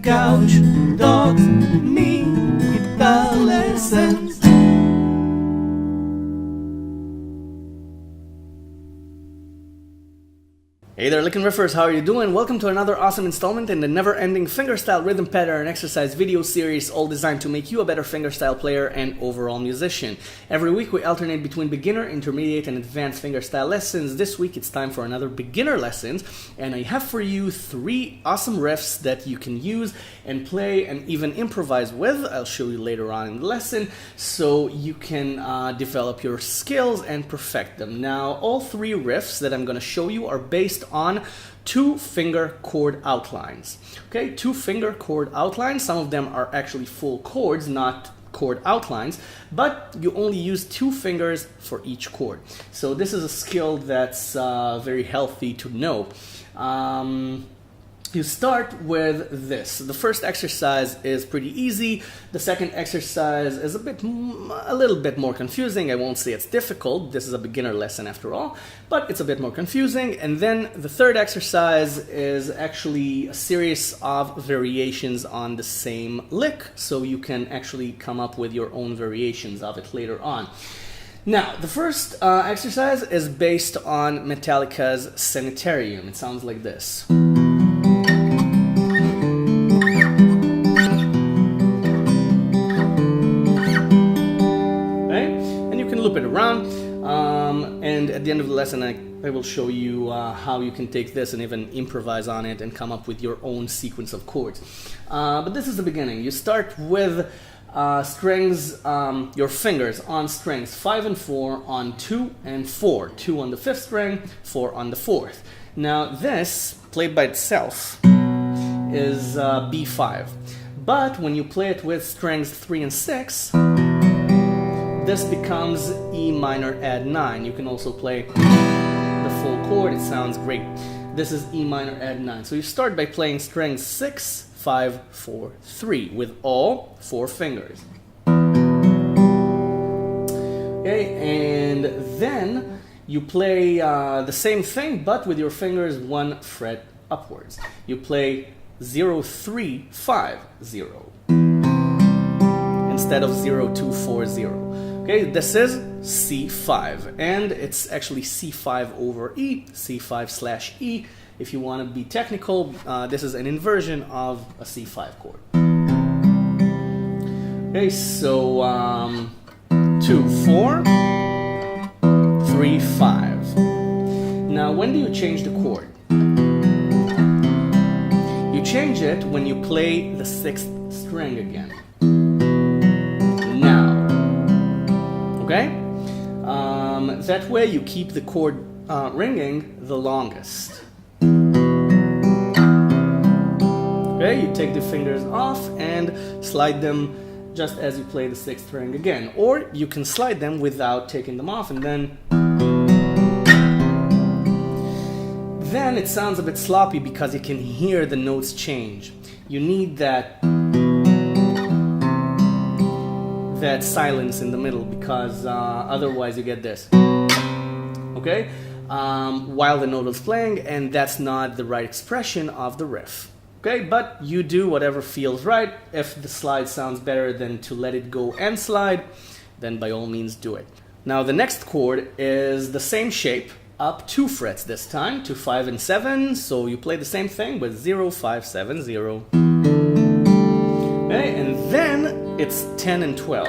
couch.me guitar lessons. Hey there, Lickin' Riffers, how are you doing? Welcome to another awesome installment in the never-ending fingerstyle rhythm pattern exercise video series, all designed to make you a better fingerstyle player and overall musician. Every week we alternate between beginner, intermediate, and advanced fingerstyle lessons. This week it's time for another beginner lessons, and I have for you 3 awesome riffs that you can use and play and even improvise with. I'll show you later on in the lesson, so you can develop your skills and perfect them. Now, all 3 riffs that I'm going to show you are based on 2-finger chord outlines. Okay, 2-finger chord outlines. Some of them are actually full chords, not chord outlines, but you only use 2 fingers for each chord. So this is a skill that's very healthy to know. You start with this. The first exercise is pretty easy. The second exercise is a little bit more confusing. I won't say it's difficult. This is a beginner lesson after all, but it's a bit more confusing. And then the third exercise is actually a series of variations on the same lick, so you can actually come up with your own variations of it later on. Now, the first exercise is based on Metallica's Sanitarium. It sounds like this. Loop it around, and at the end of the lesson I will show you how you can take this and even improvise on it and come up with your own sequence of chords. But this is the beginning. You start with strings, your fingers on strings 5 and 4 on 2 and 4. 2 on the 5th string, 4 on the 4th. Now this, played by itself, is B5. But when you play it with strings 3 and 6, this becomes E minor add 9. You can also play the full chord. It sounds great. This is E minor add 9. So you start by playing strings 6, 5, 4, 3 with all 4 fingers. Okay, and then you play the same thing, but with your fingers 1 fret upwards. You play 0, 3, 5, 0 instead of 0, 2, 4, 0. Okay, this is C5, and it's actually C5 over E, C5/E. If you want to be technical, this is an inversion of a C5 chord. Okay, so 2, 4, 3, 5. Now, when do you change the chord? You change it when you play the 6th string again. Okay? That way you keep the chord ringing the longest. Okay, you take the fingers off and slide them just as you play the 6th string again. Or you can slide them without taking them off, and then it sounds a bit sloppy because you can hear the notes change. You need that silence in the middle, because otherwise you get this, okay, while the note is playing, and that's not the right expression of the riff. Okay, but you do whatever feels right. If the slide sounds better than to let it go and slide, then by all means do it. Now the next chord is the same shape, up 2 frets this time, to 5 and 7, so you play the same thing with 0, 5, 7, 0. Okay, and then it's 10 and 12.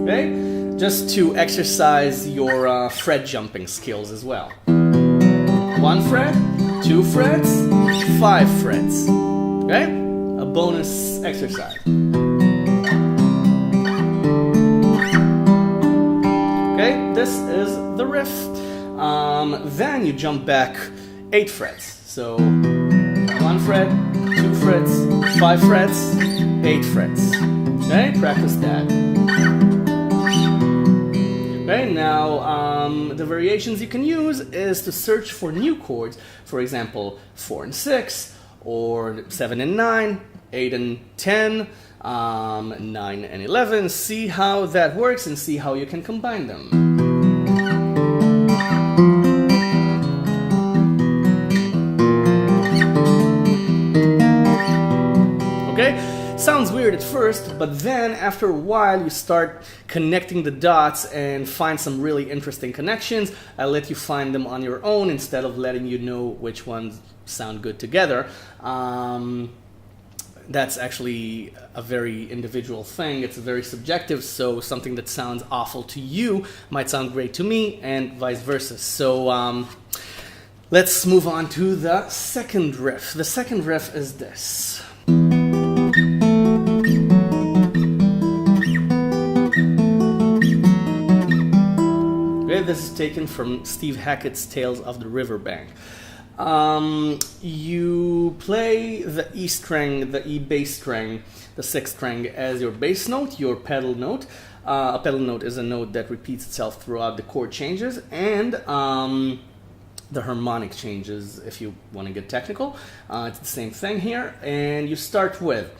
Okay, just to exercise your fret jumping skills as well. 1 fret, 2 frets, 5 frets. Okay, a bonus exercise. Okay, this is the riff. Then you jump back 8 frets. So 1 fret, 2 frets, 5 frets, 8 frets. Okay, practice that. Okay, now the variations you can use is to search for new chords. For example, 4 and 6, or 7 and 9, 8 and 10, 9 and 11. See how that works and see how you can combine them. Sounds weird at first, but then after a while you start connecting the dots and find some really interesting connections. I let you find them on your own instead of letting you know which ones sound good together. That's actually a very individual thing. It's very subjective, so something that sounds awful to you might sound great to me, and vice versa. So let's move on to the second riff. The second riff is this. Okay, this is taken from Steve Hackett's Tales of the Riverbank. You play the E string, the E bass string, the sixth string as your bass note, your pedal note. A pedal note is a note that repeats itself throughout the chord changes, and the harmonic changes, if you want to get technical. It's the same thing here, and you start with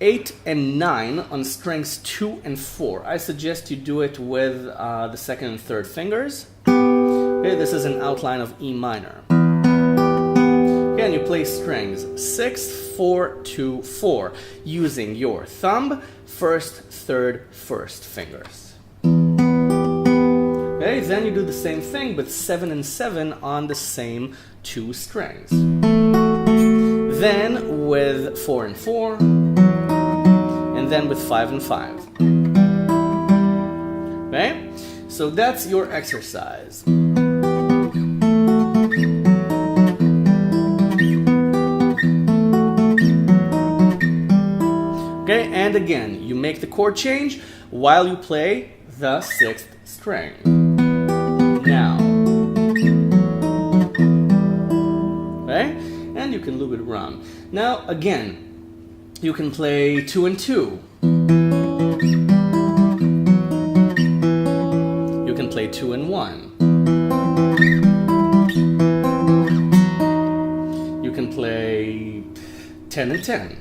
8 and 9 on strings 2 and 4. I suggest you do it with the second and third fingers. Okay, this is an outline of E minor. And you play strings 6, 4, 2, 4 using your thumb, first, third, first fingers. Okay, then you do the same thing with 7 and 7 on the same 2 strings. Then with 4 and 4, and then with 5 and 5. Okay, so that's your exercise. Okay, and again, you make the chord change while you play the sixth string. Now. Okay, and you can loop it around. Now, again, you can play 2 and 2. You can play 2 and 1. You can play 10 and 10.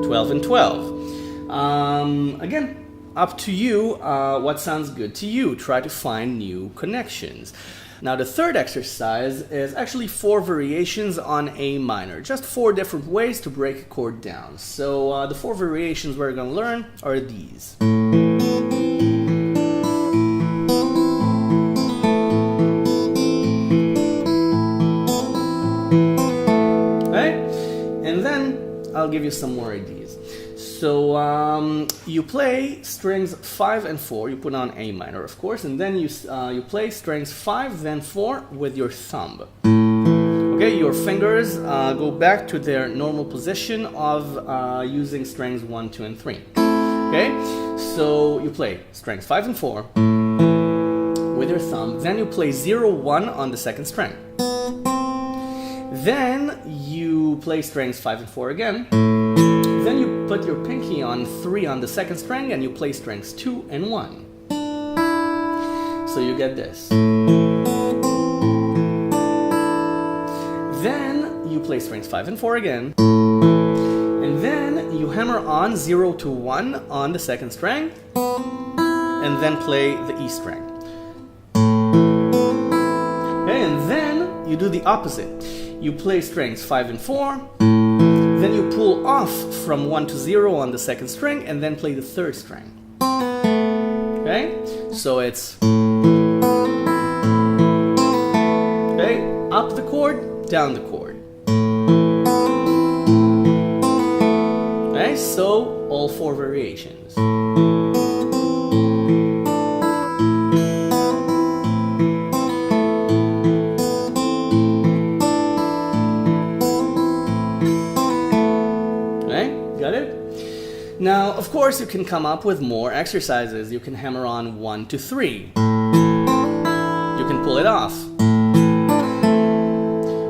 12 and 12. Again, up to you what sounds good to you. Try to find new connections. Now the third exercise is actually 4 variations on A minor. Just 4 different ways to break a chord down. So the 4 variations we're going to learn are these. Okay? And then I'll give you some more ideas. So you play strings 5 and 4, you put on A minor of course, and then you play strings 5 then 4 with your thumb. Okay, your fingers go back to their normal position of using strings 1, 2, and 3. Okay, so you play strings 5 and 4 with your thumb, then you play 0, 1 on the second string. Then you play strings 5 and 4 again. Then you put your pinky on 3 on the second string and you play strings 2 and 1. So you get this. Then you play strings 5 and 4 again. And then you hammer on 0 to 1 on the second string. And then play the E string. Okay, and then you do the opposite. You play strings 5 and 4. Then you pull off from 1 to 0 on the second string and then play the third string. Okay? So it's okay, up the chord, down the chord. Okay, so all 4 variations. Now, of course, you can come up with more exercises. You can hammer on 1 to 3. You can pull it off.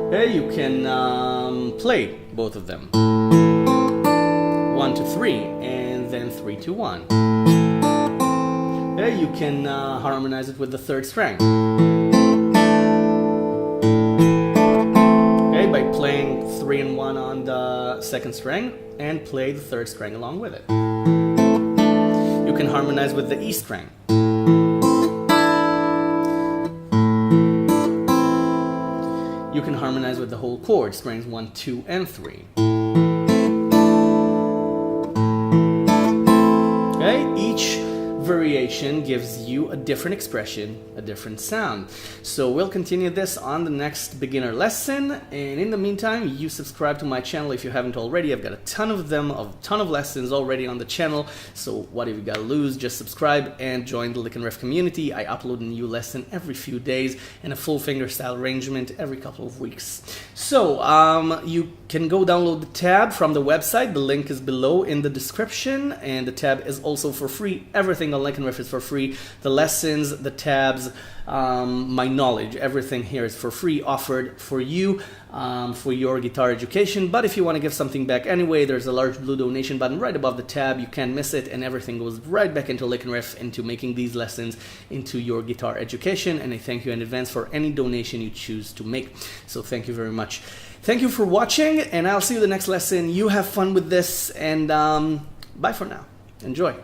Okay, you can play both of them. 1 to 3 and then 3 to 1. Okay, you can harmonize it with the third string. Okay, by playing 3 and 1 on the second string and play the third string along with it. You can harmonize with the E string. you can harmonize with the whole chord, strings 1, 2, and 3. Okay, each variation gives you a different expression, a different sound. So we'll continue this on the next beginner lesson, and in the meantime, you subscribe to my channel if you haven't already. I've got a ton of them, a ton of lessons already on the channel, so what have you got to lose? Just subscribe and join the Lick and Riff community. I upload a new lesson every few days and a full fingerstyle arrangement every couple of weeks. So you can go download the tab from the website. The link is below in the description, and the tab is also for free. Everything on Lick and Riff is for free. The lessons, the tabs, my knowledge, everything here is for free, offered for you, for your guitar education. But if you want to give something back anyway, there's a large blue donation button right above the tab. You can't miss it, and everything goes right back into Lick and Riff, into making these lessons into your guitar education. And I thank you in advance for any donation you choose to make. So thank you very much. Thank you for watching, and I'll see you the next lesson. You have fun with this, and bye for now. Enjoy.